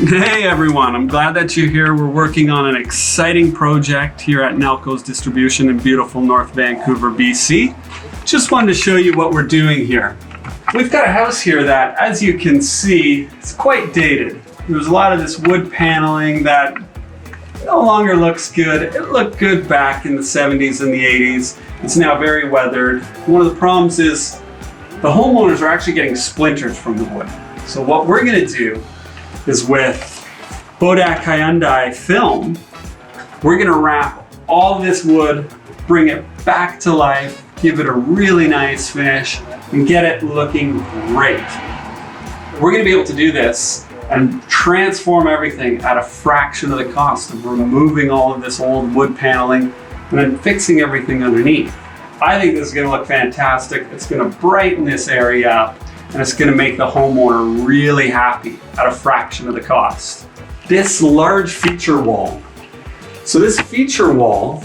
Hey everyone, I'm glad that you're here. We're working on an exciting project here at Nelcos Distribution in beautiful North Vancouver, BC. Just wanted to show you what we're doing here. We've got a house here that, as you can see, is quite dated. There's a lot of this wood paneling that no longer looks good. It looked good back in the 70s and the 80s. It's now very weathered. One of the problems is the homeowners are actually getting splinters from the wood. So what we're gonna do is with Bodaq Interior Film, we're gonna wrap all this wood, bring it back to life, give it a really nice finish, and get it looking great. We're gonna be able to do this and transform everything at a fraction of the cost of removing all of this old wood paneling and then fixing everything underneath. I think this is gonna look fantastic. It's gonna brighten this area up, and it's gonna make the homeowner really happy at a fraction of the cost. This large feature wall. So this feature wall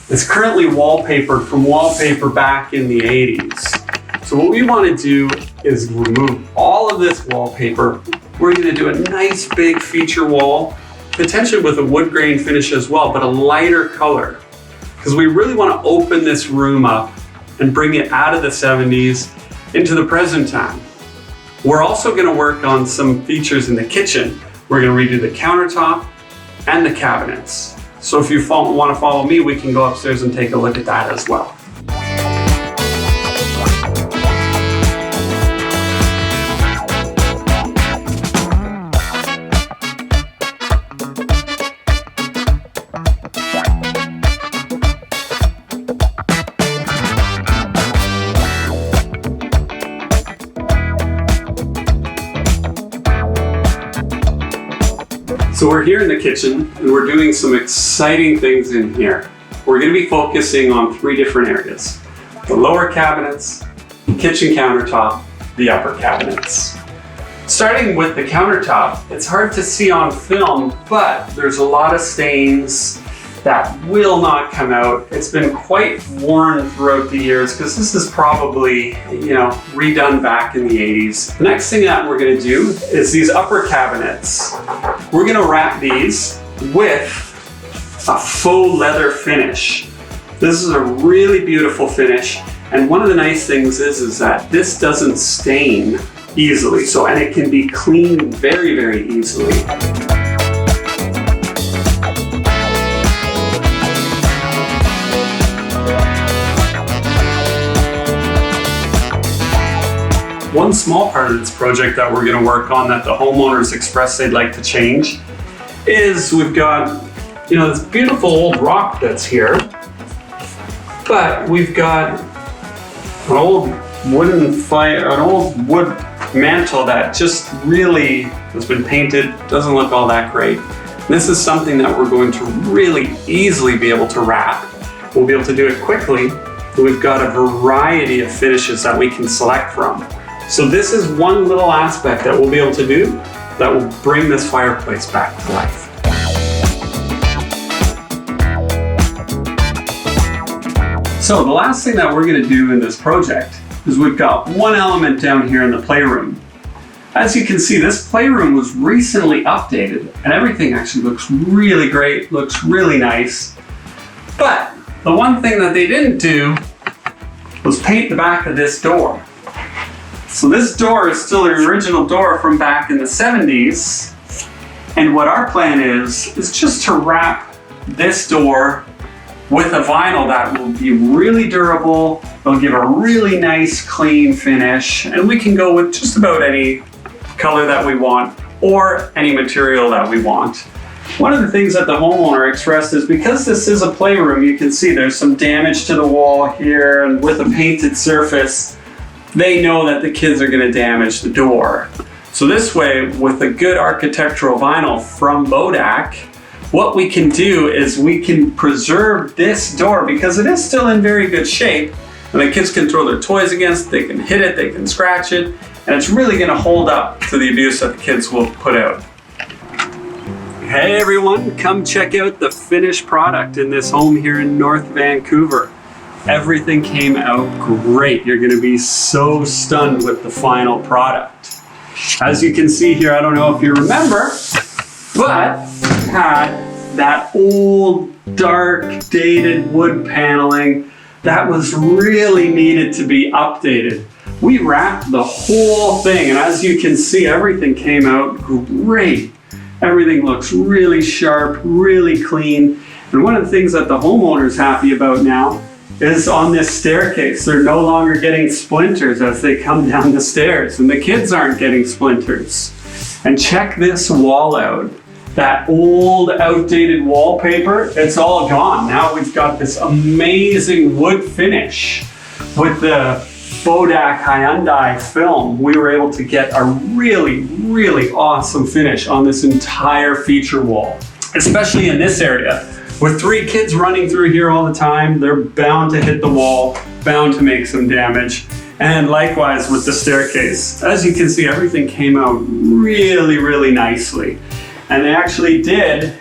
is currently wallpapered from wallpaper back in the 80s. So what we wanna do is remove all of this wallpaper. We're gonna do a nice big feature wall, potentially with a wood grain finish as well, but a lighter color. Because we really wanna open this room up and bring it out of the 70s into the present time. We're also gonna work on some features in the kitchen. We're gonna redo the countertop and the cabinets. So if you wanna follow me, we can go upstairs and take a look at that as well. So we're here in the kitchen and we're doing some exciting things in here. We're going to be focusing on 3 different areas: the lower cabinets, the kitchen countertop, the upper cabinets. Starting with the countertop, it's hard to see on film, but there's a lot of stains that will not come out. It's been quite worn throughout the years because this is probably, redone back in the 80s. The next thing that we're gonna do is these upper cabinets. We're gonna wrap these with a faux leather finish. This is a really beautiful finish. And one of the nice things is that this doesn't stain easily. And it can be cleaned very, very easily. One small part of this project that we're going to work on that the homeowners expressed they'd like to change is we've got, this beautiful old rock that's here, but we've got an old wood mantle that just really has been painted, doesn't look all that great. And this is something that we're going to really easily be able to wrap. We'll be able to do it quickly. We've got a variety of finishes that we can select from. So this is one little aspect that we'll be able to do that will bring this fireplace back to life. So the last thing that we're going to do in this project is we've got one element down here in the playroom. As you can see, this playroom was recently updated and everything actually looks really great, looks really nice. But the one thing that they didn't do was paint the back of this door. So this door is still the original door from back in the 70s. And what our plan is just to wrap this door with a vinyl that will be really durable. It'll give a really nice clean finish. And we can go with just about any color that we want or any material that we want. One of the things that the homeowner expressed is because this is a playroom, you can see there's some damage to the wall here, and with a painted surface, they know that the kids are going to damage the door. So this way, with a good architectural vinyl from Bodaq, what we can do is we can preserve this door because it is still in very good shape, and the kids can throw their toys against it, they can hit it, they can scratch it, and it's really going to hold up to the abuse that the kids will put out. Hey everyone, come check out the finished product in this home here in North Vancouver. Everything came out great. You're going to be so stunned with the final product. As you can see here, I don't know if you remember, but had that old, dark, dated wood paneling that was really needed to be updated. We wrapped the whole thing, and as you can see, everything came out great. Everything looks really sharp, really clean. And one of the things that the homeowner's happy about now is on this staircase. They're no longer getting splinters as they come down the stairs, and the kids aren't getting splinters. And check this wall out. That old, outdated wallpaper, it's all gone. Now we've got this amazing wood finish. With the Bodaq Interior Film, we were able to get a really, really awesome finish on this entire feature wall, especially in this area. With 3 kids running through here all the time, they're bound to hit the wall, bound to make some damage. And likewise with the staircase. As you can see, everything came out really, really nicely. And they actually did,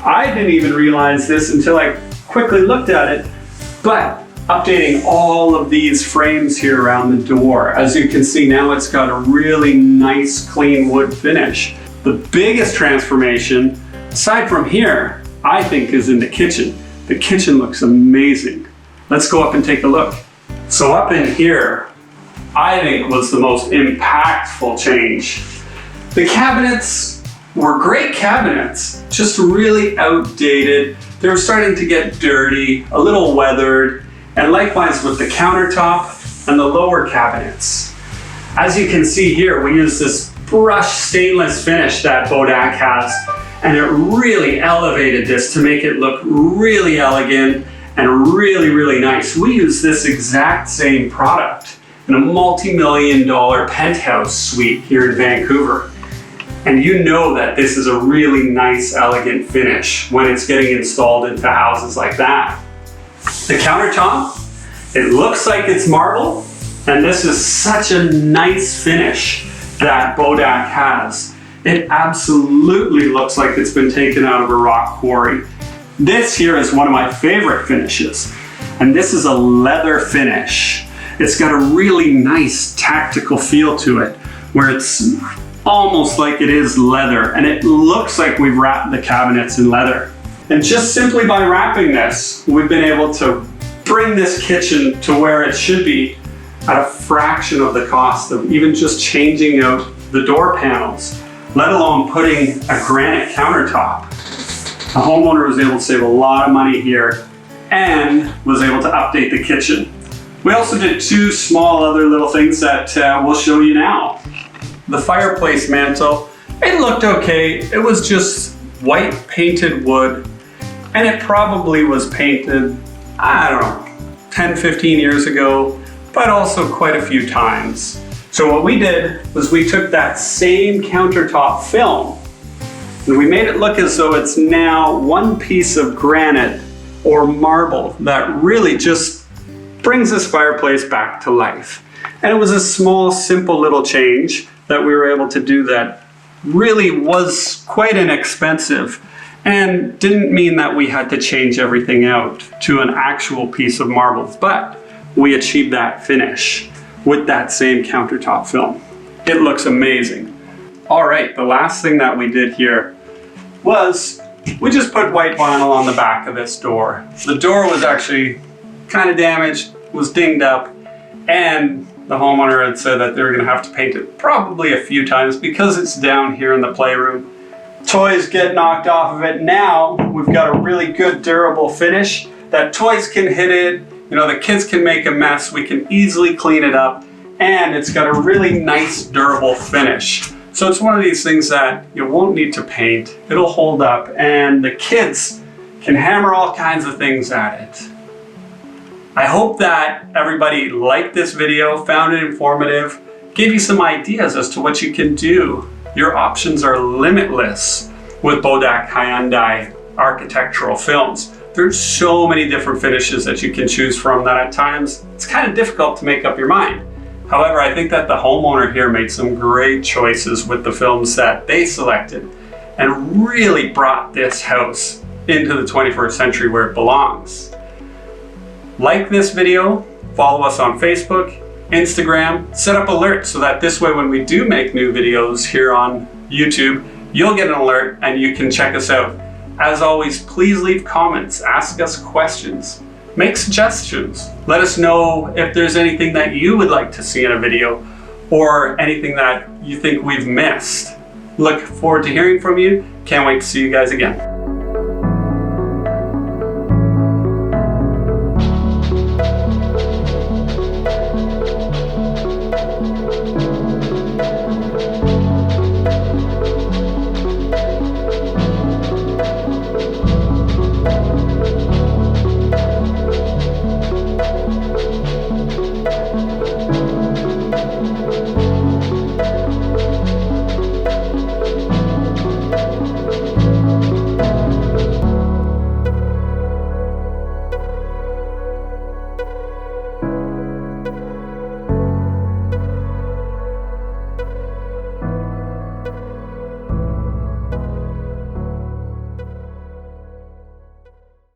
I didn't even realize this until I quickly looked at it, but updating all of these frames here around the door. As you can see now, it's got a really nice, clean wood finish. The biggest transformation, aside from here, I think is in the kitchen. The kitchen looks amazing. Let's go up and take a look. So up in here, I think was the most impactful change. The cabinets were great cabinets, just really outdated. They were starting to get dirty, a little weathered, and likewise with the countertop and the lower cabinets. As you can see here, we use this brushed stainless finish that Bodaq has, and it really elevated this to make it look really elegant and really, really nice. We use this exact same product in a multi-million-dollar penthouse suite here in Vancouver. And you know that this is a really nice, elegant finish when it's getting installed into houses like that. The countertop, it looks like it's marble, and this is such a nice finish that Bodaq has. It absolutely looks like it's been taken out of a rock quarry. This here is one of my favorite finishes, and this is a leather finish. It's got a really nice tactical feel to it, where it's almost like it is leather, and it looks like we've wrapped the cabinets in leather. And just simply by wrapping this, we've been able to bring this kitchen to where it should be at a fraction of the cost of even just changing out the door panels, let alone putting a granite countertop. The homeowner was able to save a lot of money here and was able to update the kitchen. We also did 2 small other little things that we'll show you now. The fireplace mantle, it looked okay. It was just white painted wood, and it probably was painted, I don't know, 10, 15 years ago, but also quite a few times. So what we did was we took that same countertop film and we made it look as though it's now one piece of granite or marble that really just brings this fireplace back to life. And it was a small, simple little change that we were able to do that really was quite inexpensive and didn't mean that we had to change everything out to an actual piece of marble, but we achieved that finish with that same countertop film. It looks amazing. All right, the last thing that we did here was we just put white vinyl on the back of this door. The door was actually kind of damaged, was dinged up, and the homeowner had said that they were going to have to paint it probably a few times because it's down here in the playroom. Toys get knocked off of it. Now we've got a really good durable finish that toys can hit it, you know, the kids can make a mess, we can easily clean it up, and it's got a really nice durable finish. So it's one of these things that you won't need to paint, it'll hold up, and the kids can hammer all kinds of things at it. I hope that everybody liked this video, found it informative, gave you some ideas as to what you can do. Your options are limitless with Bodaq Interior architectural films. There's so many different finishes that you can choose from that at times it's kind of difficult to make up your mind. However, I think that the homeowner here made some great choices with the films that they selected and really brought this house into the 21st century where it belongs. Like this video, follow us on Facebook, Instagram, set up alerts so that this way when we do make new videos here on YouTube, you'll get an alert and you can check us out. As always, please leave comments, ask us questions, make suggestions. Let us know if there's anything that you would like to see in a video or anything that you think we've missed. Look forward to hearing from you. Can't wait to see you guys again.